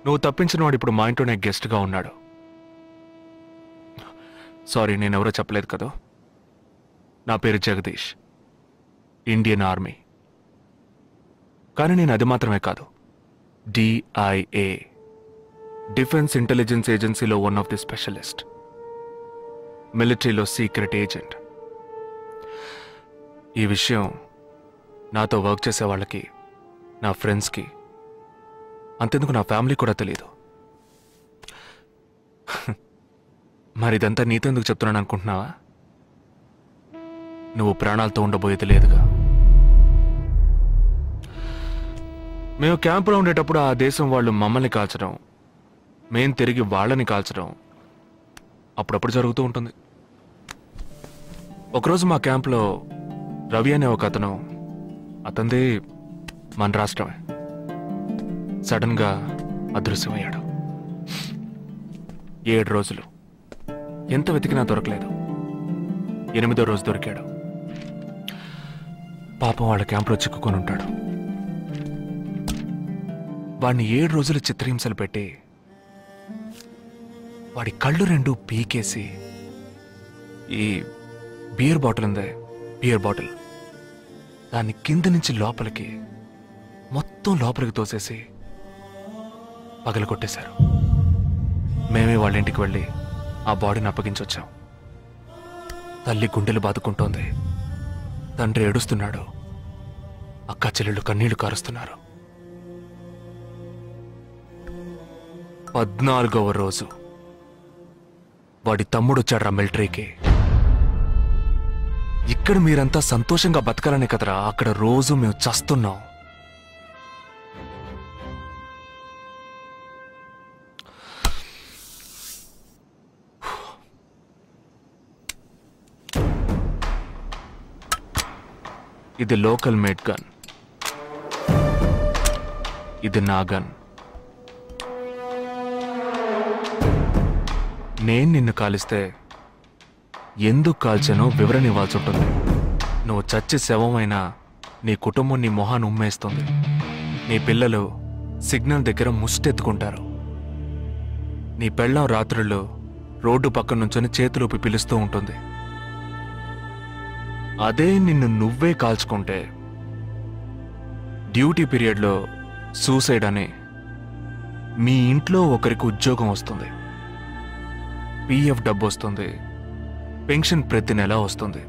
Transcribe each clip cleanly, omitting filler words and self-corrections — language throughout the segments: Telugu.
నువ్వు తప్పించిన వాడు ఇప్పుడు మా ఇంట్లోనే గెస్ట్గా ఉన్నాడు. సారీ, నేనెవరో చెప్పలేదు కదా. నా పేరు జగదీష్, ఇండియన్ ఆర్మీ. కానీ నేను అది మాత్రమే కాదు, DIA, డిఫెన్స్ ఇంటెలిజెన్స్ ఏజెన్సీలో వన్ ఆఫ్ ది స్పెషలిస్ట్, మిలిటరీలో సీక్రెట్ ఏజెంట్. ఈ విషయం నాతో వర్క్ చేసే వాళ్ళకి, నా ఫ్రెండ్స్కి, అంతెందుకు నా ఫ్యామిలీ కూడా తెలియదు. మరి ఇదంతా నీతెందుకు చెప్తున్నాను అనుకుంటున్నావా? నువ్వు ప్రాణాలతో ఉండబోయేది లేదుగా. మేము క్యాంపులో ఉండేటప్పుడు ఆ దేశం వాళ్ళు మమ్మల్ని కాల్చడం, మేం తిరిగి వాళ్ళని కాల్చడం అప్పుడప్పుడు జరుగుతూ ఉంటుంది. ఒకరోజు మా క్యాంప్లో రవి అనే ఒక అతను, అతనిది మన రాష్ట్రమే, సడన్గా అదృశ్యమయ్యాడు. 7 రోజులు ఎంత వెతికినా దొరకలేదు. 8వ రోజు దొరికాడు. పాపం వాళ్ళ క్యాంప్లో చిక్కుకొని ఉంటాడు. వాడిని 7 రోజులు చిత్రహింసలు పెట్టి వాడి కళ్ళు 2 పీకేసి ఈ బియర్ బాటిల్ ఉందే, బియర్ బాటిల్, దాన్ని కింద నుంచి లోపలికి మొత్తం లోపలికి తోసేసి పగలగొట్టేశారు. మేమే వాళ్ళ ఇంటికి వెళ్ళి ఆ బాడీని అప్పగించొచ్చాం. తల్లి గుండెలు బాదుకుంటోంది, తండ్రి ఏడుస్తున్నాడు, అక్క చెల్లెళ్ళు కన్నీళ్లు కారుస్తున్నారు. 14వ రోజు వాడి తమ్ముడు వచ్చాడ్రా మిలిటరీకి. ఇక్కడ మీరంతా సంతోషంగా బతకాలనే కదరా అక్కడ రోజు మేము చస్తున్నాం. ఇది లోకల్ మేడ్ గన్, ఇది నా గన్. నేను నిన్ను కాలిస్తే ఎందుకు కాల్చానో వివరణ ఇవ్వాల్సి ఉంటుంది. నువ్వు చచ్చి శవమైనా నీ కుటుంబం నీ మొహాన్ని ఉమ్మేస్తుంది. నీ పిల్లలు సిగ్నల్ దగ్గర ముష్టెత్తుకుంటారు. నీ పెళ్ళం రాత్రుళ్ళు రోడ్డు పక్కన నుంచొని చేతులూపి పిలుస్తూ ఉంటుంది. అదే నిన్ను నువ్వే కాల్చుకుంటే డ్యూటీ పీరియడ్లో సూసైడ్ అని మీ ఇంట్లో ఒకరికి ఉద్యోగం వస్తుంది, PF డబ్బు వస్తుంది, పెన్షన్ ప్రతి నెల వస్తుంది.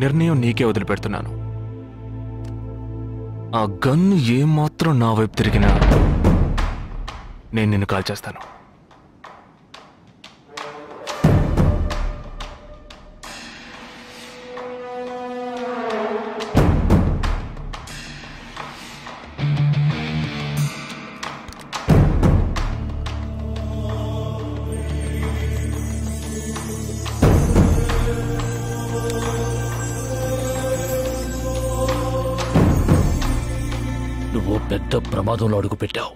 నిర్ణయం నీకే వదిలిపెడుతున్నాను. ఆ గన్ ఏమాత్రం నా వైపు తిరిగినా నేను నిన్ను కాల్చేస్తాను. పెద్ద ప్రమాదంలో అడుగు పెట్టావు.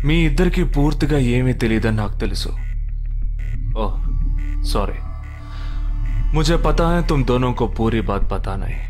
మీ ఇద్దరికి పూర్తిగా ఏమీ తెలియదని నాకు తెలుసు. ओह सॉरी, मुझे पता है तुम दोनों को पूरी बात पता नहीं।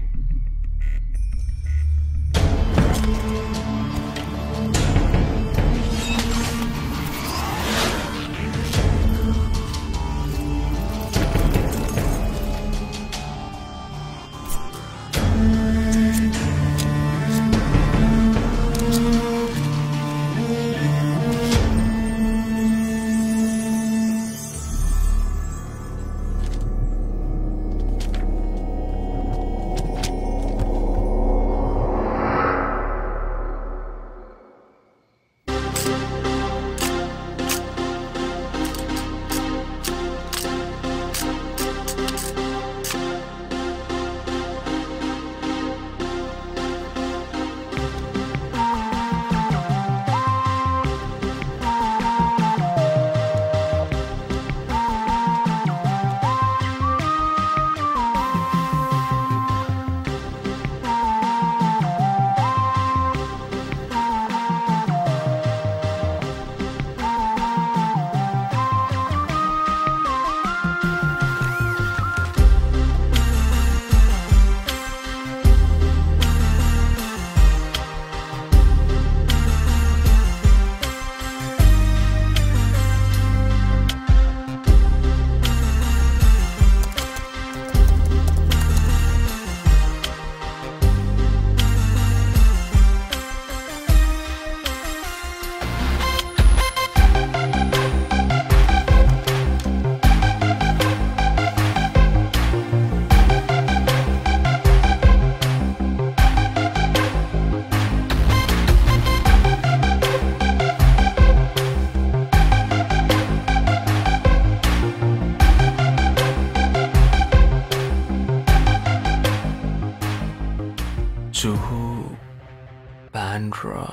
శాండ్రా,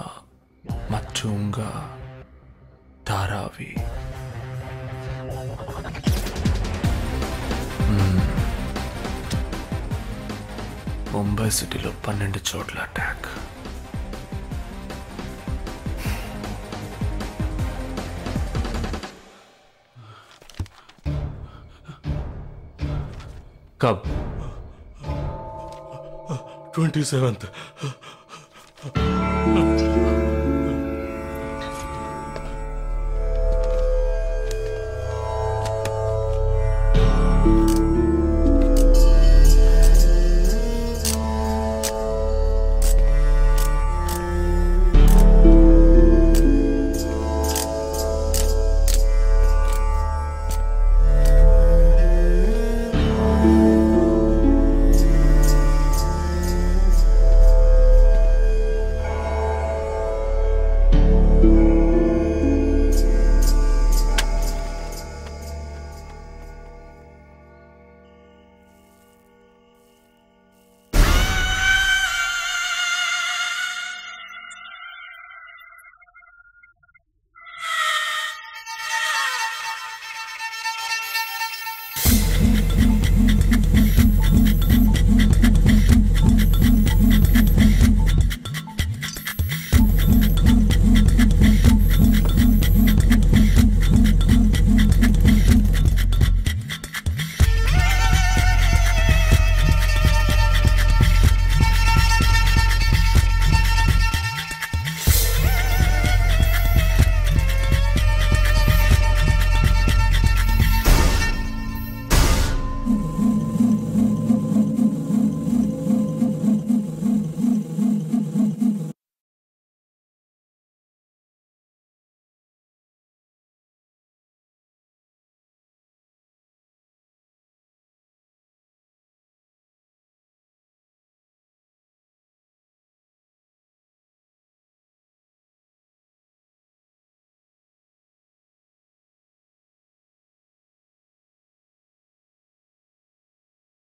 మచ్చుంగా, ధారావి. ముంబై సిటీలో 12 చోట్ల అటాక్. కబ్ 27th.